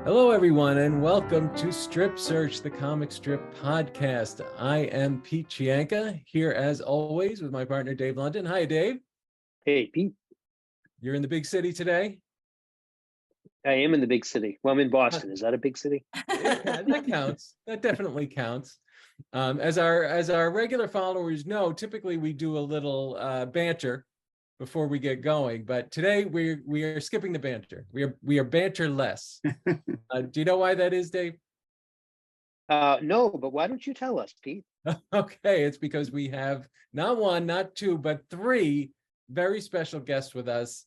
Hello, everyone, and welcome to Strip Search, the comic strip podcast. I am Pete Chianca, here as always with my partner, Dave London. Hi, Dave. Hey, Pete. You're in the big city today? I am in the big city. Well, I'm in Boston. Is that a big city? That counts. That definitely counts. As our regular followers know, typically we do a little banter before we get going, but today we are skipping the banter. We are banter less. Do you know why that is, Dave? No, but why don't you tell us, Pete? Okay, it's because we have not one, not two, but three very special guests with us.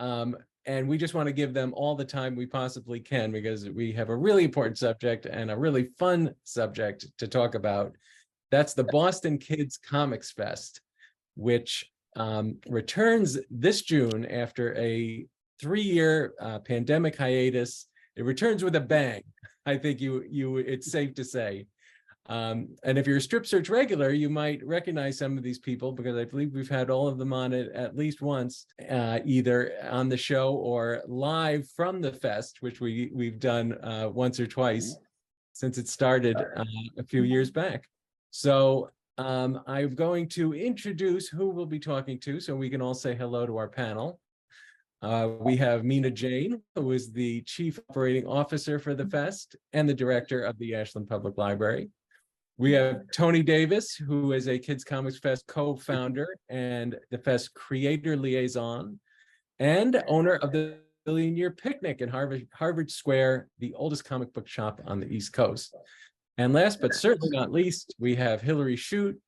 And we just want to give them all the time we possibly can because we have a really important subject and a really fun subject to talk about. That's the Boston Kids Comics Fest, which returns this June after a 3-year pandemic hiatus. It returns with a bang. I think it's safe to say. And if you're a Strip Search regular, you might recognize some of these people because I believe we've had all of them on it at least once, either on the show or live from the fest, which we've done once or twice since it started a few years back. So I'm going to introduce who we'll be talking to so we can all say hello to our panel. We have Meena Jain, who is the Chief Operating Officer for the Fest and the Director of the Ashland Public Library. We have Tony Davis, who is a Kids Comics Fest co-founder and the Fest creator liaison and owner of the Billion Year Picnic in Harvard Square, the oldest comic book shop on the East Coast. And last but certainly not least, we have Hillary Chute,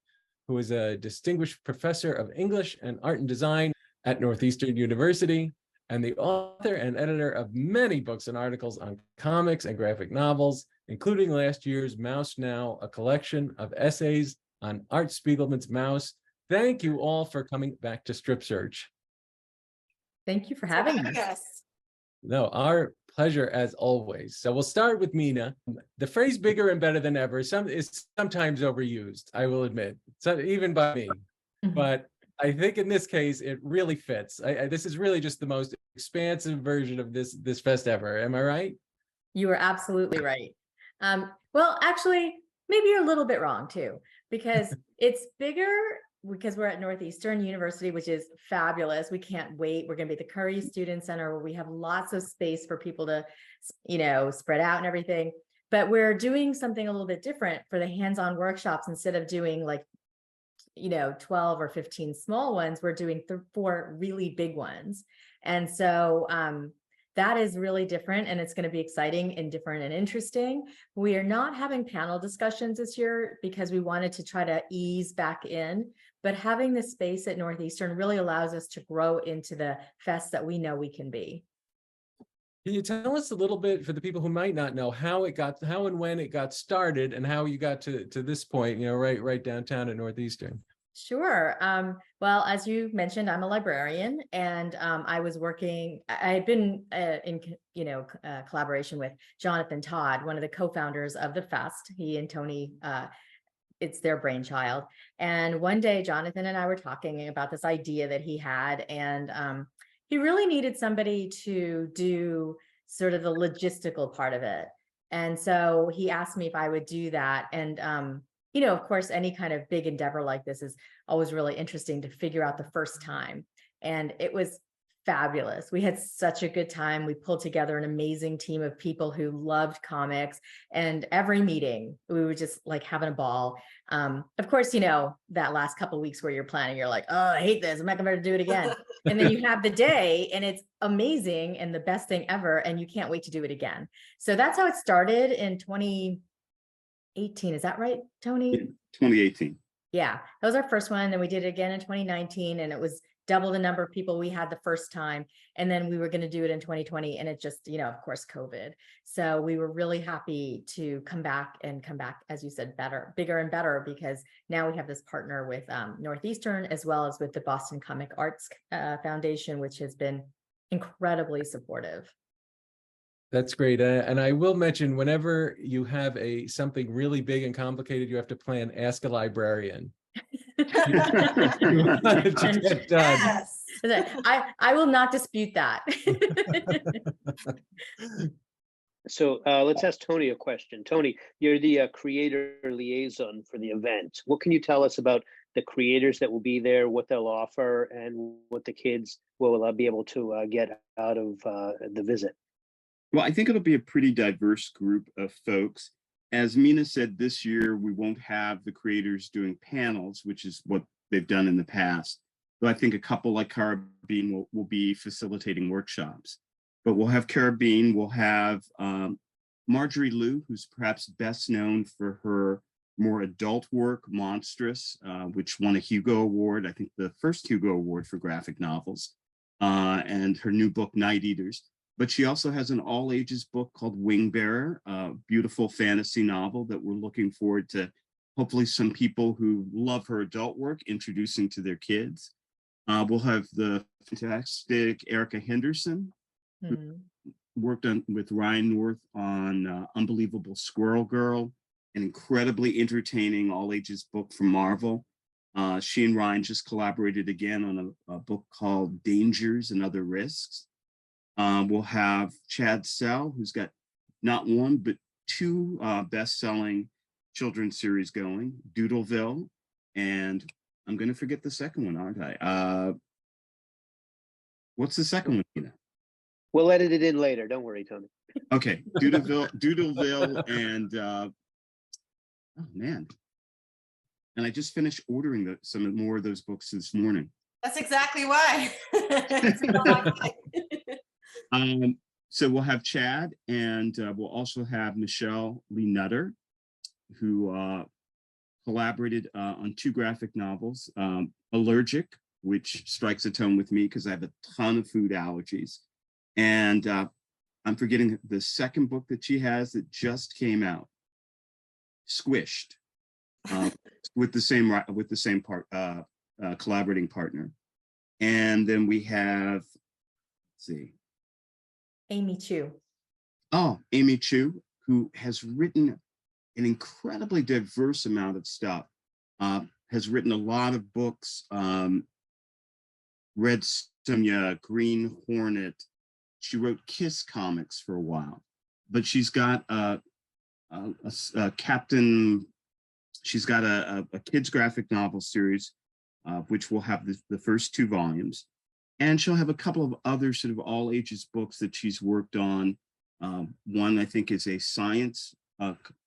who is a distinguished professor of English and art and design at Northeastern University, and the author and editor of many books and articles on comics and graphic novels, including last year's Mouse Now, a collection of essays on Art Spiegelman's Mouse. Thank you all for coming back to Strip Search. Thank you for having us. No, our pleasure as always. So we'll start with Meena. The phrase bigger and better than ever is sometimes overused, I will admit, so even by me. But I think in this case, it really fits. This is really just the most expansive version of this fest ever. Am I right? You are absolutely right. Well, actually, maybe you're a little bit wrong too, because it's bigger because we're at Northeastern University, which is fabulous. We can't wait. We're going to be at the Curry Student Center where we have lots of space for people to, spread out and everything. But we're doing something a little bit different for the hands-on workshops. Instead of doing 12 or 15 small ones, we're doing 4 really big ones. And so that is really different, and it's going to be exciting and different and interesting. We are not having panel discussions this year because we wanted to try to ease back in, but having the space at Northeastern really allows us to grow into the fest that we know we can be. Can you tell us a little bit, for the people who might not know, how and when it got started and how you got to this point, right downtown at Northeastern? Sure. Well, as you mentioned, I'm a librarian, and I had been in collaboration with Jonathan Todd, one of the co-founders of the Fest. He and Tony, it's their brainchild. And one day, Jonathan and I were talking about this idea that he had, and he really needed somebody to do sort of the logistical part of it. And so he asked me if I would do that. And of course, any kind of big endeavor like this is always really interesting to figure out the first time. And it was fabulous. We had such a good time. We pulled together an amazing team of people who loved comics, and every meeting we were just like having a ball. Of course, that last couple of weeks where you're planning, you're like, oh, I hate this. I'm not going to do it again. And then you have the day and it's amazing and the best thing ever. And you can't wait to do it again. So that's how it started in 2018. Is that right, Tony? 2018. Yeah, that was our first one. Then we did it again in 2019, and it was double the number of people we had the first time. And then we were going to do it in 2020, and it just, of course, COVID. So we were really happy to come back, as you said, bigger and better, because now we have this partner with Northeastern, as well as with the Boston Comic Arts Foundation, which has been incredibly supportive. That's great. And I will mention, whenever you have something really big and complicated, you have to plan Ask a Librarian. Yes. I will not dispute that. So let's ask Tony a question. Tony, you're the creator liaison for the event. What can you tell us about the creators that will be there, what they'll offer, and what the kids will be able to get out of the visit? Well, I think it'll be a pretty diverse group of folks. As Mina said, this year we won't have the creators doing panels, which is what they've done in the past. So I think a couple like Carabine will be facilitating workshops. But we'll have Carabine, we'll have Marjorie Liu, who's perhaps best known for her more adult work, Monstrous, which won a Hugo Award, I think the first Hugo Award for graphic novels, and her new book, Night Eaters. But she also has an all ages book called Wing Bearer, a beautiful fantasy novel that we're looking forward to hopefully some people who love her adult work introducing to their kids. We'll have the fantastic Erica Henderson, who worked with Ryan North on Unbelievable Squirrel Girl, an incredibly entertaining all ages book from Marvel. She and Ryan just collaborated again on a book called Dangers and Other Risks. We'll have Chad Sell, who's got not one, but two best-selling children's series going, Doodleville, and I'm going to forget the second one, aren't I? What's the second one, Nina? We'll edit it in later. Don't worry, Tony. Okay, Doodleville, and oh man, and I just finished ordering some more of those books this morning. That's exactly why. So we'll have Chad, and we'll also have Michelle Lee Nutter, who collaborated on two graphic novels, Allergic, which strikes a tone with me because I have a ton of food allergies. And I'm forgetting the second book that she has that just came out, Squished, with the same collaborating partner. And then we have, let's see, Amy Chute. Oh, Amy Chute, who has written an incredibly diverse amount of stuff, has written a lot of books, Red Sonja, Green Hornet. She wrote Kiss comics for a while, but she's got a kids graphic novel series, which will have the first two volumes. And she'll have a couple of other sort of all ages books that she's worked on. One, I think, is a science,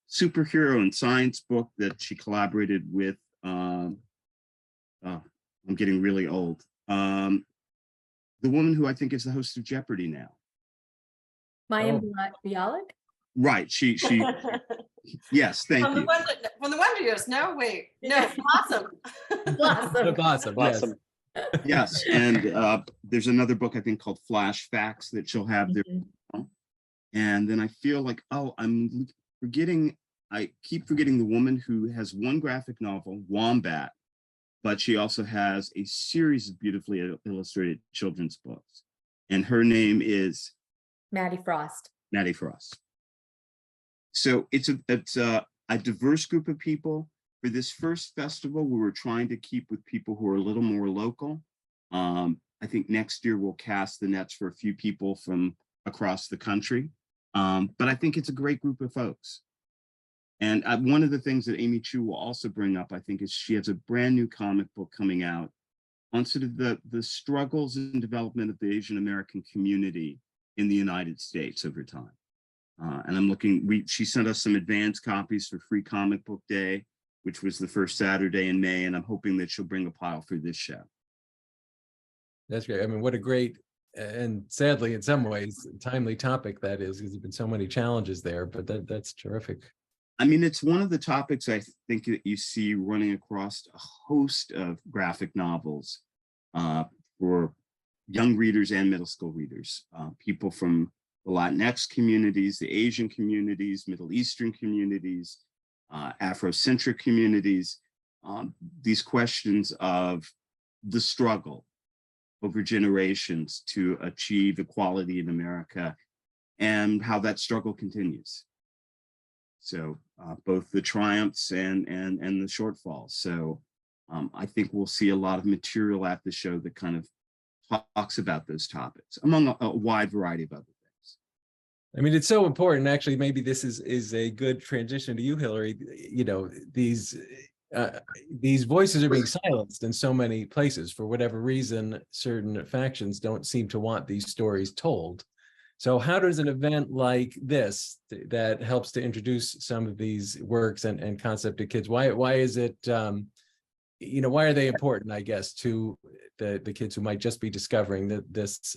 superhero and science book that she collaborated with, I'm getting really old. The woman who I think is the host of Jeopardy now. Mayim Bialik? Right, she yes, thank you. From the Wonder Years, no, wait, no, Blossom. Blossom, Awesome. Yes, and there's another book I think called Flash Facts that she'll have there. And then I feel like, oh, I keep forgetting the woman who has one graphic novel, Wombat, but she also has a series of beautifully illustrated children's books. And her name is? Maddie Frost. Maddie Frost. So it's a diverse group of people. For this first festival, we were trying to keep with people who are a little more local. I think next year we'll cast the nets for a few people from across the country. But I think it's a great group of folks. And one of the things that Amy Chute will also bring up, I think, is she has a brand new comic book coming out on sort of the struggles and development of the Asian American community in the United States over time. And I'm looking, she sent us some advance copies for Free Comic Book Day, which was the first Saturday in May, and I'm hoping that she'll bring a pile for this show. That's great. I mean, what a great, and sadly, in some ways, timely topic that is, because there's been so many challenges there, but that's terrific. I mean, it's one of the topics I think that you see running across a host of graphic novels for young readers and middle school readers, people from the Latinx communities, the Asian communities, Middle Eastern communities, Afrocentric communities, these questions of the struggle over generations to achieve equality in America and how that struggle continues. So both the triumphs and the shortfalls. So I think we'll see a lot of material at the show that kind of talks about those topics, among a wide variety of other things. I mean, it's so important. Actually, maybe this is a good transition to you, Hillary. You know, these voices are being silenced in so many places for whatever reason. Certain factions don't seem to want these stories told. So how does an event like this that helps to introduce some of these works and concept to kids, why is it, you know, why are they important, I guess, to the kids who might just be discovering that this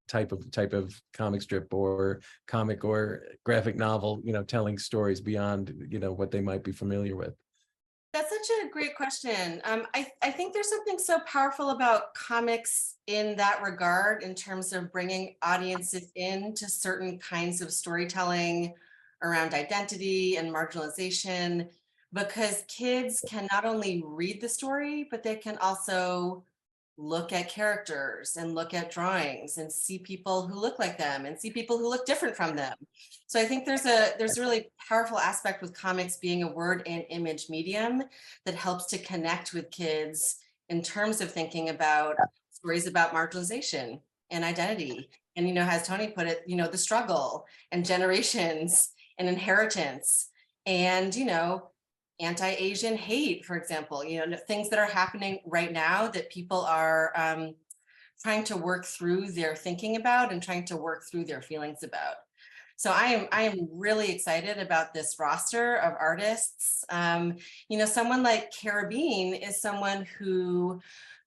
type of comic strip or comic or graphic novel, you know, telling stories beyond, you know, what they might be familiar with? That's such a great question. I think there's something so powerful about comics in that regard, in terms of bringing audiences into certain kinds of storytelling around identity and marginalization, because kids can not only read the story, but they can also look at characters and look at drawings and see people who look like them and see people who look different from them. So I think there's a really powerful aspect with comics being a word and image medium that helps to connect with kids in terms of thinking about stories about marginalization and identity. And, you know, as Tony put it, you know, the struggle and generations and inheritance and, you know, anti-Asian hate, for example, you know, things that are happening right now that people are trying to work through their thinking about and trying to work through their feelings about. So I am really excited about this roster of artists. You know, someone like Carabine is someone who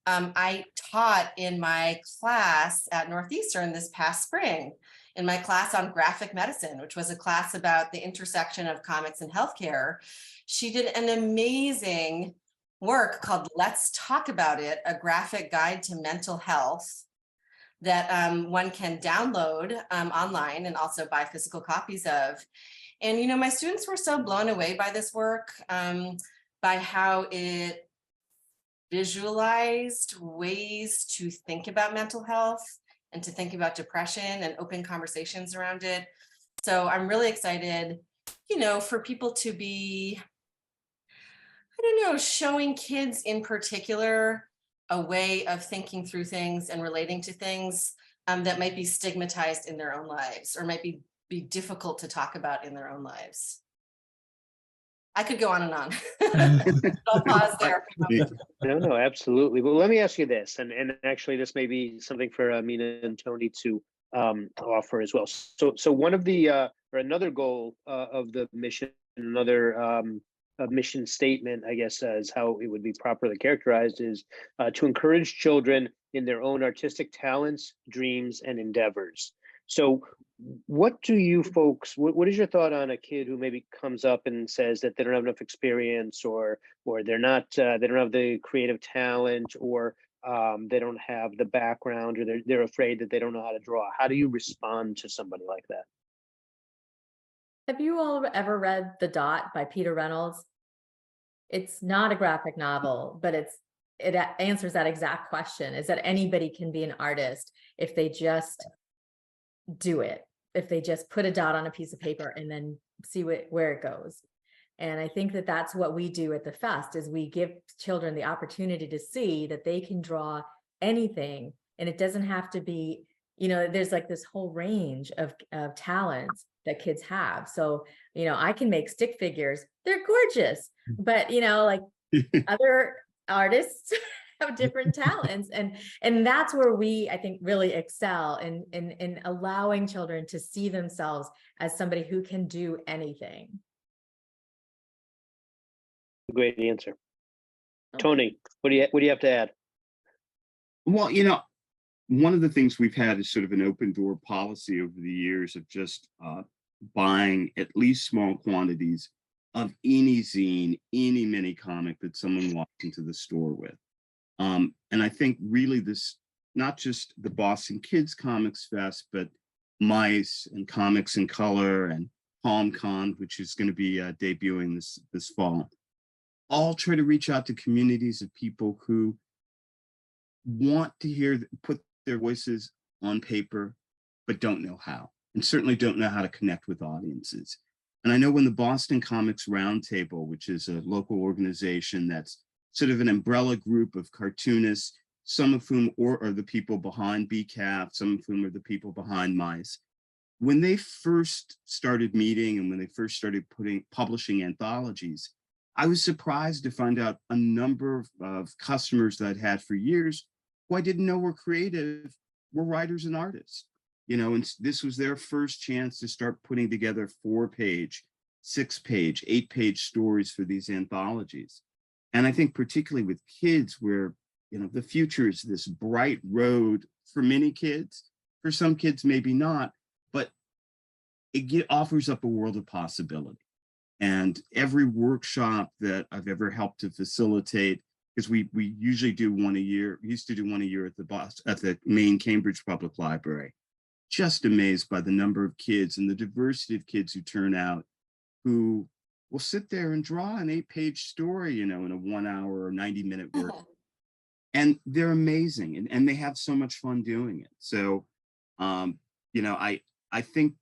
I taught in my class at Northeastern this past spring, in my class on graphic medicine, which was a class about the intersection of comics and healthcare. She did an amazing work called Let's Talk About It, a graphic guide to mental health that one can download online and also buy physical copies of. And, you know, my students were so blown away by this work, by how it visualized ways to think about mental health and to think about depression and open conversations around it. So I'm really excited, you know, for people to be, I don't know, showing kids in particular a way of thinking through things and relating to things that might be stigmatized in their own lives, or might be difficult to talk about in their own lives. I could go on and on. I'll pause there. No, absolutely. Well, let me ask you this, and actually this may be something for Meena and Tony to offer as well. So one of the or another goal of the mission, another a mission statement, I guess, as how it would be properly characterized, is to encourage children in their own artistic talents, dreams, and endeavors. So what do you folks, what is your thought on a kid who maybe comes up and says that they don't have enough experience, or they're not, they don't have the creative talent, or they don't have the background, or they're afraid that they don't know how to draw? How do you respond to somebody like that? Have you all ever read The Dot by Peter Reynolds? It's not a graphic novel, but it answers that exact question, is that anybody can be an artist if they just do it, if they just put a dot on a piece of paper and then see where it goes. And I think that that's what we do at the Fest, is we give children the opportunity to see that they can draw anything, and it doesn't have to be, you know, there's like this whole range of talents that kids have. So, you know, I can make stick figures, they're gorgeous, but, you know, like other artists have different talents, and that's where we, I think, really excel in allowing children to see themselves as somebody who can do anything. Great answer. Tony, what do you have to add? Well, you know, one of the things we've had is sort of an open door policy over the years of just buying at least small quantities of any zine, any mini comic that someone walks into the store with. And I think really this, not just the Boston Kids Comics Fest, but Mice and Comics in Color and PalmCon, which is going to be debuting this fall, all try to reach out to communities of people who want to put their voices on paper, but don't know how, and certainly don't know how to connect with audiences. And I know when the Boston Comics Roundtable, which is a local organization that's sort of an umbrella group of cartoonists, some of whom are the people behind BCAF, some of whom are the people behind Mice, when they first started meeting and when they first started publishing anthologies, I was surprised to find out a number of customers that I'd had for years who I didn't know were creative, were writers and artists. And this was their first chance to start putting together 4-page, 6-page, 8-page stories for these anthologies. And I think particularly with kids where, the future is this bright road for many kids, for some kids, maybe not, but it offers up a world of possibility. And every workshop that I've ever helped to facilitate, because we usually do one a year, we used to do one a year at the main Cambridge Public Library, just amazed by the number of kids and the diversity of kids who turn out, who will sit there and draw an 8-page story, in a 1 hour or 90-minute work. And they're amazing, and they have so much fun doing it. So, I think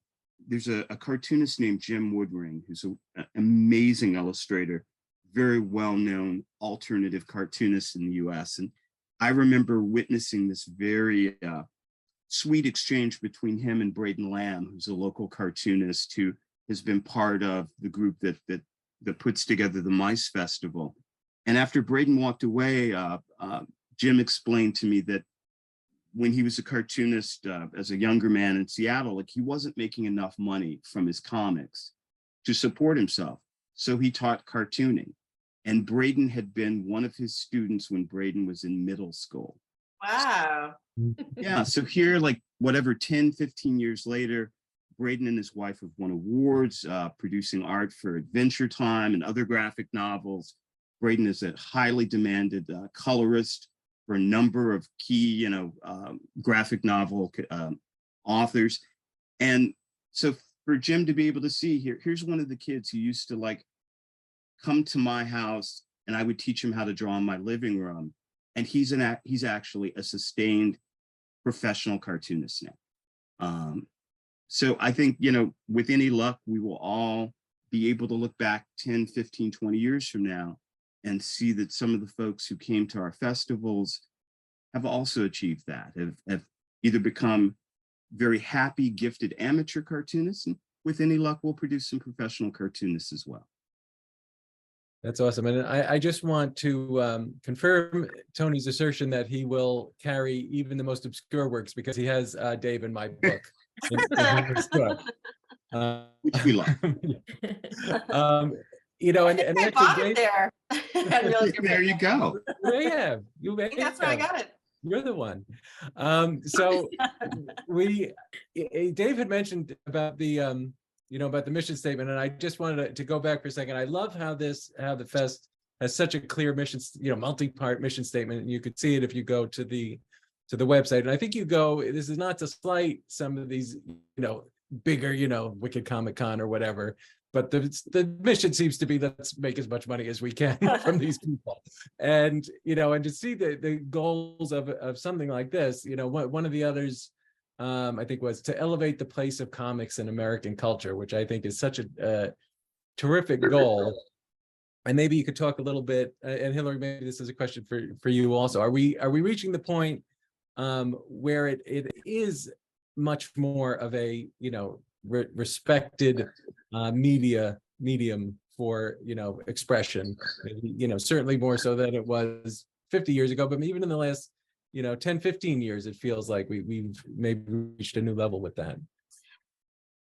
there's a cartoonist named Jim Woodring, who's an amazing illustrator, very well-known alternative cartoonist in the US. And I remember witnessing this very sweet exchange between him and Braden Lamb, who's a local cartoonist who has been part of the group that puts together the Mice Festival. And after Braden walked away, Jim explained to me that when he was a cartoonist as a younger man in Seattle, he wasn't making enough money from his comics to support himself. So he taught cartooning. And Braden had been one of his students when Braden was in middle school. Wow. Yeah, so here, 10, 15 years later, Braden and his wife have won awards, producing art for Adventure Time and other graphic novels. Braden is a highly demanded colorist for a number of key, graphic novel authors. And so for Jim to be able to see here's one of the kids who used to come to my house and I would teach him how to draw in my living room. And he's actually a sustained professional cartoonist now. So I think, with any luck, we will all be able to look back 10, 15, 20 years from now and see that some of the folks who came to our festivals have also achieved that, have either become very happy, gifted amateur cartoonists, and with any luck, we'll produce some professional cartoonists as well. That's awesome. And I just want to confirm Tony's assertion that he will carry even the most obscure works, because he has Dave in my book. in his book. Which we love. And I actually, bought Dave, it there. There you go. yeah, you may That's where I have. got it. You're the one. So Dave had mentioned about the about the mission statement, and I just wanted to go back for a second. I love how the fest has such a clear mission, multi-part mission statement, and you could see it if you go to the website. And I think this is not to slight some of these, bigger, Wicked Comic Con or whatever, but the mission seems to be, let's make as much money as we can from these people. And, and to see the goals of something like this, one of the others, I think, was to elevate the place of comics in American culture, which I think is such a terrific goal. And maybe you could talk a little bit, and Hillary, maybe this is a question for you also. Are we reaching the point where it is much more of a respected medium for expression, certainly more so than it was 50 years ago, but even in the last 10, 15 years, it feels like we've maybe reached a new level with that.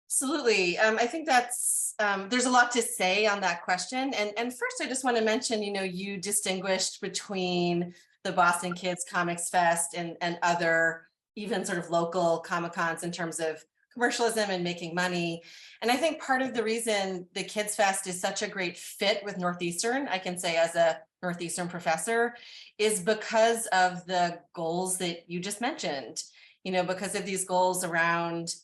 Absolutely. I think that's there's a lot to say on that question. And first, I just want to mention, you distinguished between the Boston Kids Comics Fest and other even sort of local Comic-Cons in terms of commercialism and making money. And I think part of the reason the Kids Fest is such a great fit with Northeastern, I can say as a Northeastern professor, is because of the goals that you just mentioned, because of these goals around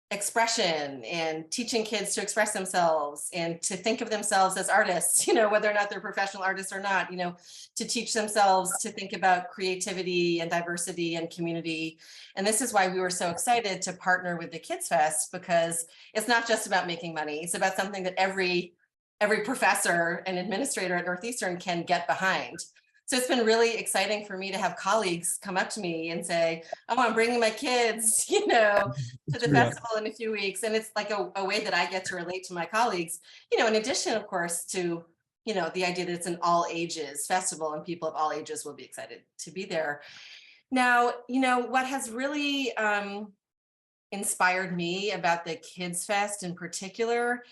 expression and teaching kids to express themselves and to think of themselves as artists, whether or not they're professional artists or not, to teach themselves to think about creativity and diversity and community. And this is why we were so excited to partner with the Kids Fest, because it's not just about making money. It's about something that every professor and administrator at Northeastern can get behind. So it's been really exciting for me to have colleagues come up to me and say, oh, I'm bringing my kids, to the Yeah. festival in a few weeks. And it's like a way that I get to relate to my colleagues, in addition, of course, to, the idea that it's an all ages festival and people of all ages will be excited to be there. Now, what has really inspired me about the Kids Fest in particular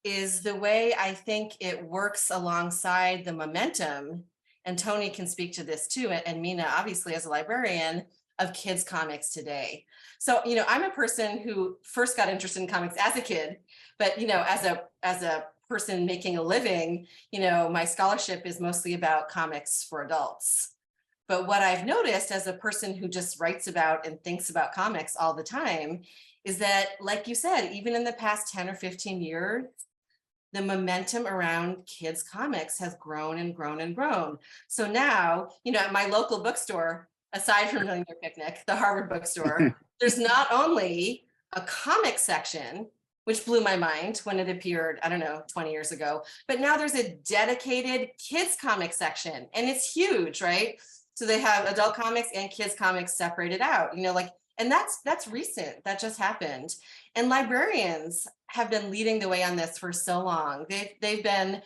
is the way I think it works alongside the momentum, and Tony can speak to this too, and Meena, obviously, as a librarian, of kids comics today. So, I'm a person who first got interested in comics as a kid, but, as a person making a living, my scholarship is mostly about comics for adults. But what I've noticed as a person who just writes about and thinks about comics all the time is that, like you said, even in the past 10 or 15 years, the momentum around kids comics has grown and grown and grown. So now, at my local bookstore, aside from Millionaire Picnic, the Harvard bookstore, there's not only a comic section, which blew my mind when it appeared, 20 years ago, but now there's a dedicated kids comic section, and it's huge, right? So they have adult comics and kids comics separated out, and that's recent. That just happened. And librarians have been leading the way on this for so long. They've been,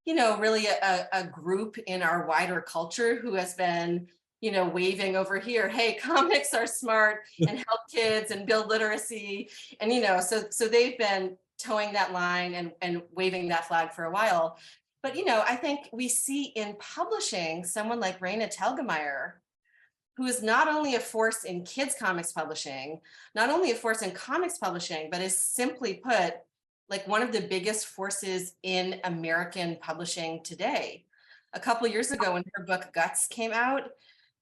really a group in our wider culture who has been, waving over here, hey, comics are smart and help kids and build literacy. And, so they've been towing that line and waving that flag for a while. But, I think we see in publishing someone like Raina Telgemeier, who is not only a force in kids comics publishing, not only a force in comics publishing, but is, simply put, like one of the biggest forces in American publishing today. A couple of years ago when her book Guts came out,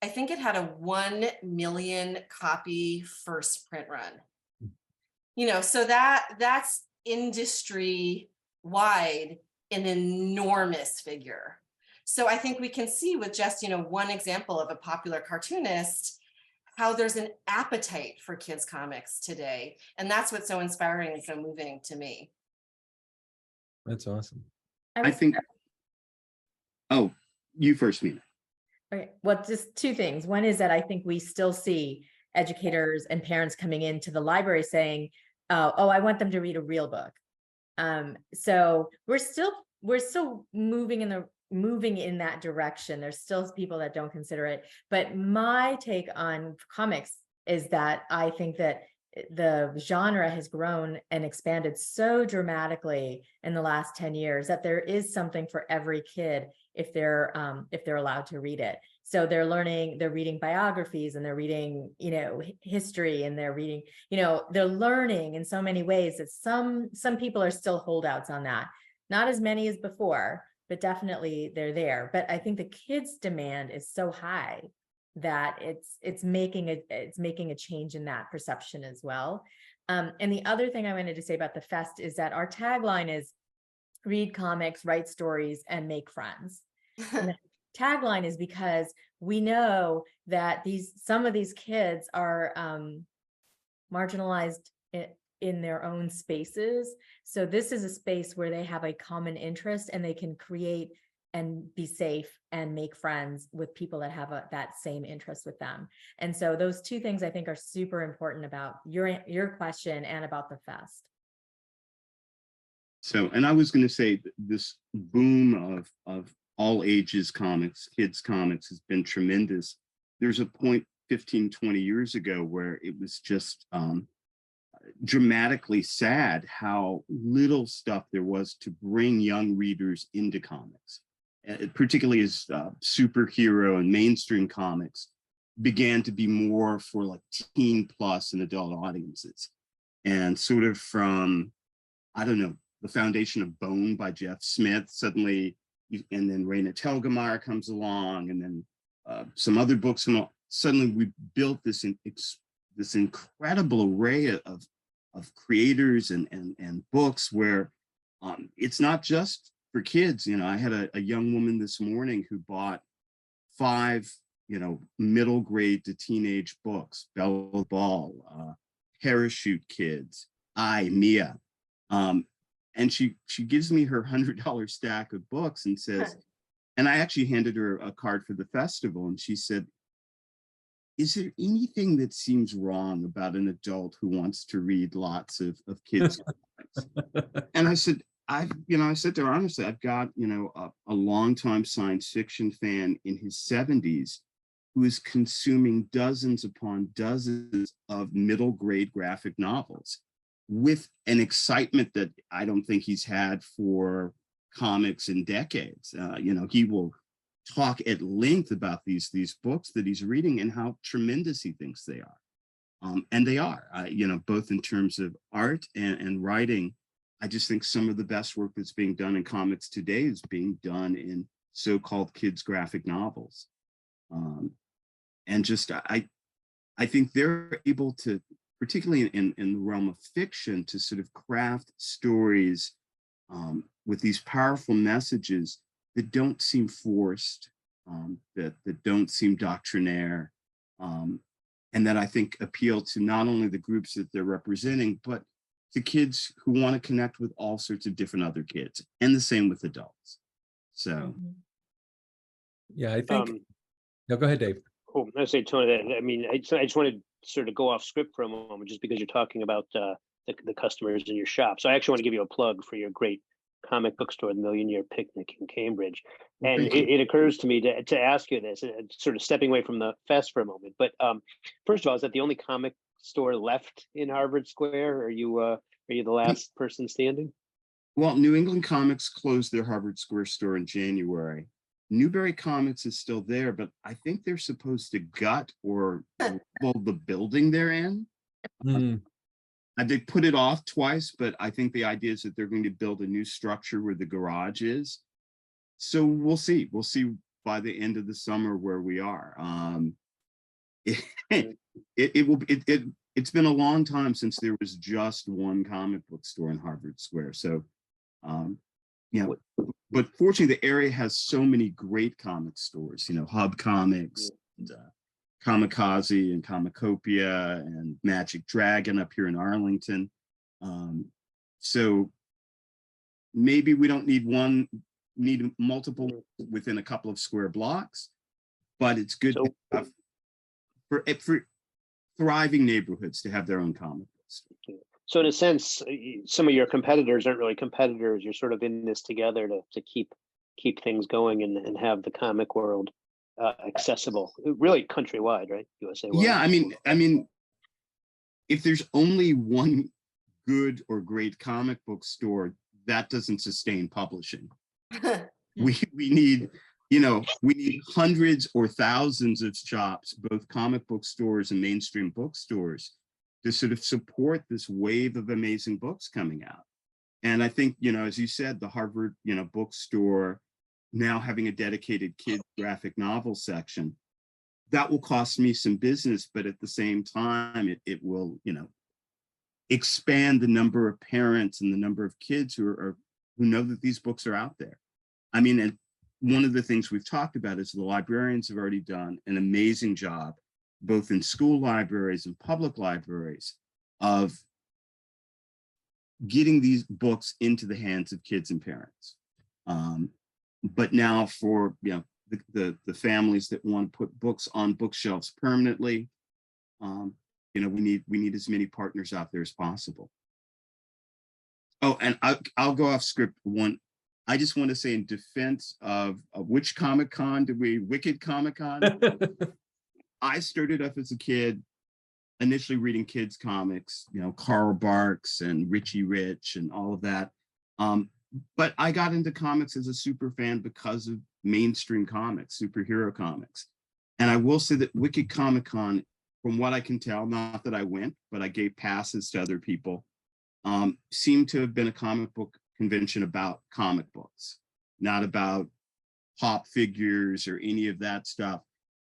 I think it had a 1 million copy first print run. So that's industry wide an enormous figure. So I think we can see with just, one example of a popular cartoonist, how there's an appetite for kids comics today. And that's what's so inspiring and so moving to me. That's awesome. I think, oh, you first, Meena. Okay, well, just two things. One is that I think we still see educators and parents coming into the library saying, oh, I want them to read a real book. So we're still moving in that direction. There's still people that don't consider it. But my take on comics is that I think that the genre has grown and expanded so dramatically in the last 10 years that there is something for every kid if they're allowed to read it. So they're reading biographies, and they're reading, history, and they're reading, they're learning in so many ways that some people are still holdouts on that. Not as many as before, but definitely they're there. But I think the kids' demand is so high that it's making a change in that perception as well. And the other thing I wanted to say about the fest is that our tagline is read comics, write stories, and make friends. And the tagline is because we know that some of these kids are marginalized in their own spaces. So this is a space where they have a common interest, and they can create and be safe and make friends with people that have that same interest with them. And so those two things I think are super important about your question and about the fest. So, and I was going to say this boom of all ages comics, kids comics, has been tremendous. There's a point 15, 20 years ago where it was just dramatically sad how little stuff there was to bring young readers into comics, particularly as superhero and mainstream comics began to be more for like teen plus and adult audiences. And sort of from, I don't know, the foundation of Bone by Jeff Smith, suddenly, and then Raina Telgemeier comes along, and then some other books, and suddenly we built this incredible array of creators and books where it's not just for kids. I had a young woman this morning who bought 5, middle grade to teenage books: Bella Ball, Parachute Kids, Mia. And she gives me her $100 stack of books and says, And I actually handed her a card for the festival, and she said, "Is there anything that seems wrong about an adult who wants to read lots of kids?" And I said, I said to her, honestly, I've got, a longtime science fiction fan in his 70s who is consuming dozens upon dozens of middle grade graphic novels with an excitement that I don't think he's had for comics in decades. He will talk at length about these books that he's reading and how tremendous he thinks they are. And they are, both in terms of art and writing. I just think some of the best work that's being done in comics today is being done in so-called kids graphic novels. And just, I think they're able to, particularly in the realm of fiction, to sort of craft stories with these powerful messages that don't seem forced, that don't seem doctrinaire, and that I think appeal to not only the groups that they're representing, but to kids who want to connect with all sorts of different other kids, and the same with adults. So, yeah, I think. No, go ahead, Dave. Cool. I say, Tony, that I just wanted to sort of go off script for a moment, just because you're talking about the customers in your shop. So I actually want to give you a plug for your great comic book store, the Million Year Picnic in Cambridge. And it occurs to me to ask you this, sort of stepping away from the fest for a moment. But first of all, is that the only comic store left in Harvard Square? Are you the last person standing? Well, New England Comics closed their Harvard Square store in January. Newbury Comics is still there, but I think they're supposed to gut or level the building they're in. They put it off twice, but I think the idea is that they're going to build a new structure where the garage is. So we'll see. We'll see by the end of the summer where we are. It's been a long time since there was just one comic book store in Harvard Square. So, but fortunately, the area has so many great comic stores, Hub Comics, and, Kamikaze and Comicopia and Magic Dragon up here in Arlington. So maybe we don't need multiple within a couple of square blocks, but it's good to have for thriving neighborhoods to have their own comic books. So in a sense, some of your competitors aren't really competitors. You're sort of in this together to keep things going and have the comic world accessible, really countrywide, right? USA wide. Yeah, I mean, if there's only one good or great comic book store, that doesn't sustain publishing. We need, we need hundreds or thousands of shops, both comic book stores and mainstream bookstores, to sort of support this wave of amazing books coming out. And I think, as you said, the Harvard, bookstore now having a dedicated kids graphic novel section, that will cost me some business, but at the same time, it will, expand the number of parents and the number of kids who know that these books are out there. I mean, and one of the things we've talked about is the librarians have already done an amazing job, both in school libraries and public libraries, of getting these books into the hands of kids and parents. But now for the families that want to put books on bookshelves permanently, we need as many partners out there as possible. Oh, and I'll go off script one. I just want to say, in defense of which Comic Con did we? Wicked Comic Con. I started off as a kid, initially reading kids comics, Carl Barks and Richie Rich and all of that. But I got into comics as a super fan because of mainstream comics, superhero comics. And I will say that Wicked Comic Con, from what I can tell, not that I went, but I gave passes to other people, seemed to have been a comic book convention about comic books, not about pop figures or any of that stuff.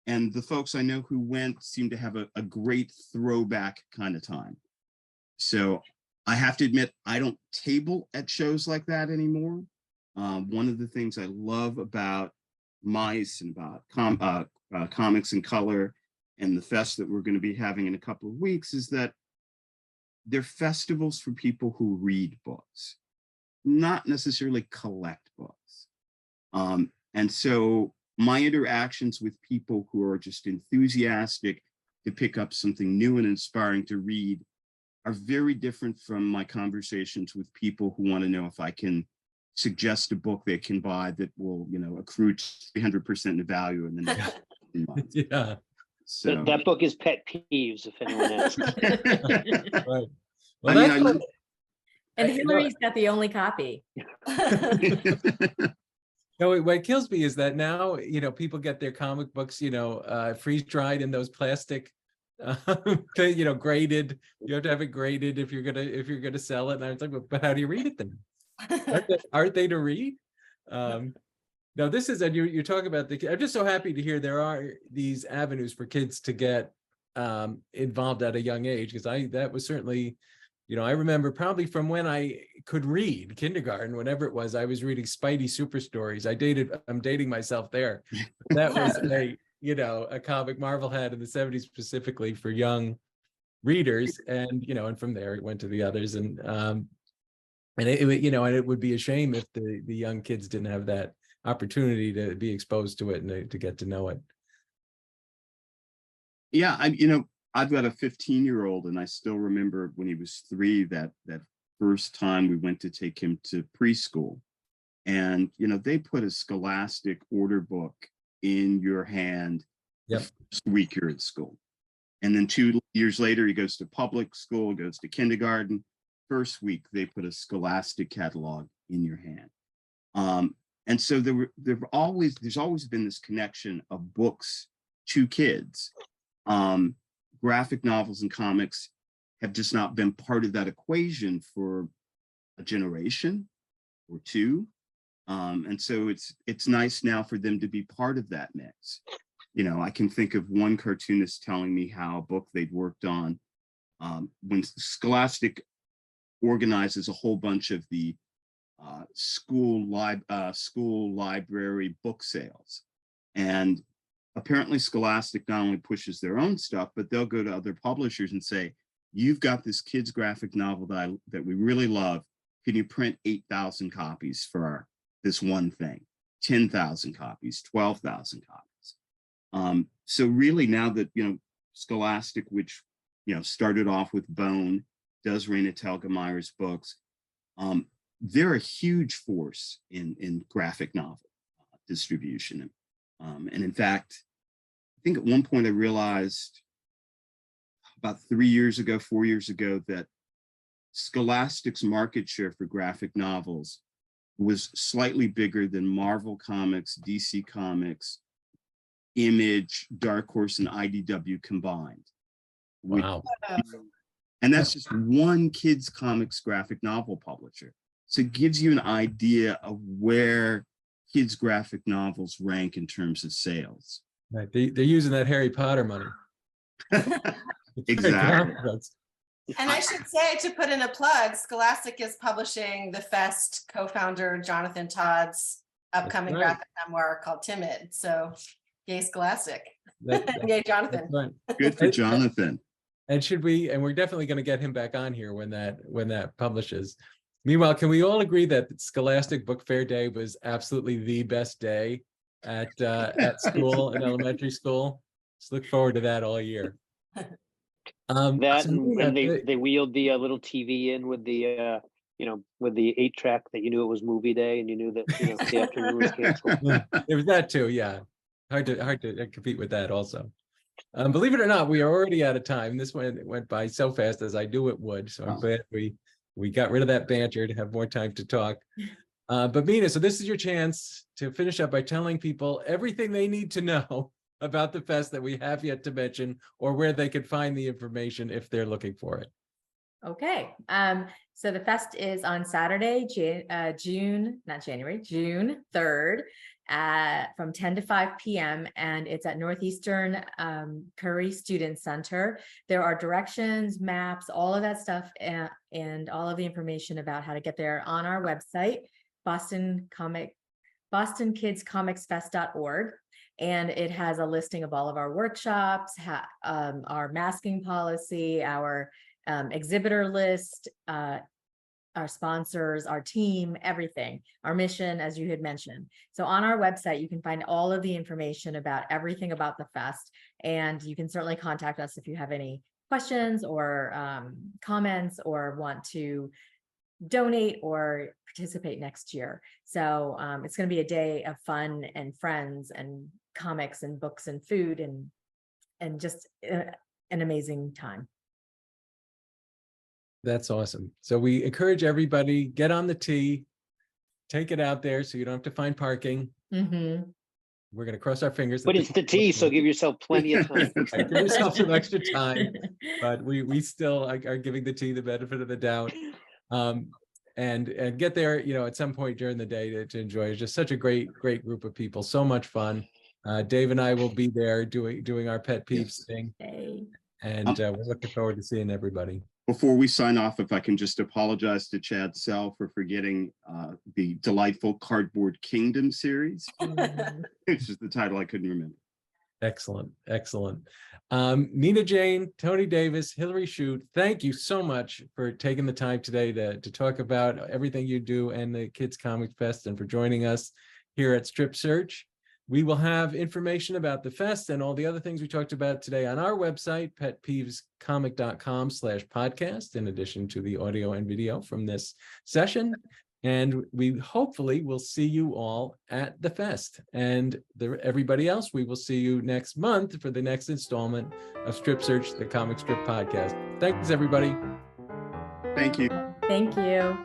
And the folks I know who went seemed to have a great throwback kind of time. So I have to admit, I don't table at shows like that anymore. One of the things I love about MICE and about Comics in Color and the fest that we're going to be having in a couple of weeks is that they're festivals for people who read books, not necessarily collect books. And so my interactions with people who are just enthusiastic to pick up something new and inspiring to read are very different from my conversations with people who want to know if I can suggest a book they can buy that will, accrue 300% in value in the next months. Yeah. So That book is Pet Peeves, if anyone asks. Right. Well, I that's mean, And I- no, Hillary's got the only copy. no, what kills me is that now, people get their comic books, freeze dried in those plastic, graded. You have to have it graded if you're gonna sell it. And I was like, but how do you read it then? Aren't they to read? No, this is, and you're talking about I'm just so happy to hear there are these avenues for kids to get involved at a young age, because that was certainly, I remember probably from when I could read, kindergarten, whenever it was, I was reading Spidey Super Stories. I'm dating myself there. That was a comic Marvel had in the 70s specifically for young readers, and and from there it went to the others, and it would be a shame if the young kids didn't have that opportunity to be exposed to it and to get to know it. Yeah, I've got a 15-year-old, and I still remember when he was 3, that first time we went to take him to preschool, and they put a Scholastic order book in your hand Yep. the first week you're at school, and then 2 years later he goes to public school, goes to kindergarten. First week they put a Scholastic catalog in your hand, and so there's always been this connection of books to kids. Graphic novels and comics have just not been part of that equation for a generation or two. And so it's nice now for them to be part of that mix. I can think of one cartoonist telling me how a book they'd worked on, when Scholastic organizes a whole bunch of the school library book sales. And apparently Scholastic not only pushes their own stuff, but they'll go to other publishers and say, you've got this kids graphic novel that we really love. Can you print 8,000 copies for this one thing? 10,000 copies, 12,000 copies. So really now that, Scholastic, which, started off with Bone, does Raina Telgemeier's books, they're a huge force in graphic novel distribution. And in fact, I think at one point I realized about 4 years ago, that Scholastic's market share for graphic novels was slightly bigger than Marvel Comics, DC Comics, Image, Dark Horse, and IDW combined. Wow. And that's just one kids comics graphic novel publisher. So it gives you an idea of where kids graphic novels rank in terms of sales. Right. They're using that Harry Potter money. Exactly. And I should say, to put in a plug, Scholastic is publishing the Fest co-founder Jonathan Todd's upcoming right. graphic memoir called Timid. So yay, Scholastic. That- Yay, Jonathan. right. Good for Jonathan. And we're definitely going to get him back on here when that publishes. Meanwhile, can we all agree that Scholastic Book Fair Day was absolutely the best day at school, in elementary school? Just look forward to that all year. That So, and yeah, they wheeled the little TV in with the with the 8-track that you knew it was movie day and you knew that the afternoon was canceled. there was that too. Yeah, hard to compete with that also. Believe it or not, we are already out of time. This one went by so fast, as I knew it would. So I'm glad we got rid of that banter to have more time to talk. But Meena, so this is your chance to finish up by telling people everything they need to know about the fest that we have yet to mention, or where they could find the information if they're looking for it. Okay. So the fest is on Saturday, June 3rd, from 10 to 5 p.m. and it's at Northeastern Curry Student Center. There are directions, maps, all of that stuff, and all of the information about how to get there on our website, bostonkidscomicsfest.org. And it has a listing of all of our workshops, our masking policy, our exhibitor list, our sponsors, our team, everything, our mission, as you had mentioned. So on our website, you can find all of the information about everything about the fest, and you can certainly contact us if you have any questions or comments or want to donate or participate next year. So it's going to be a day of fun and friends and comics and books and food and just an amazing time. That's awesome. So we encourage everybody, get on the T, take it out there so you don't have to find parking. Mm-hmm. We're going to cross our fingers. But it's the T, so give yourself plenty of time. Give yourself some extra time, but we still are giving the T the benefit of the doubt. And get there, at some point during the day to enjoy. It's just such a great group of people. So much fun. Dave and I will be there doing our pet peeves thing. Hey. And we're looking forward to seeing everybody. Before we sign off, if I can just apologize to Chad Sell for forgetting the delightful Cardboard Kingdom series, which is the title I couldn't remember. Excellent. Meena Jain, Tony Davis, Hillary Chute, thank you so much for taking the time today to talk about everything you do and the Kids Comics Fest, and for joining us here at Strip Search. We will have information about the fest and all the other things we talked about today on our website, petpeevescomic.com/podcast, in addition to the audio and video from this session. And we hopefully will see you all at the fest. And everybody else, we will see you next month for the next installment of Strip Search, the Comic Strip Podcast. Thanks, everybody. Thank you. Thank you.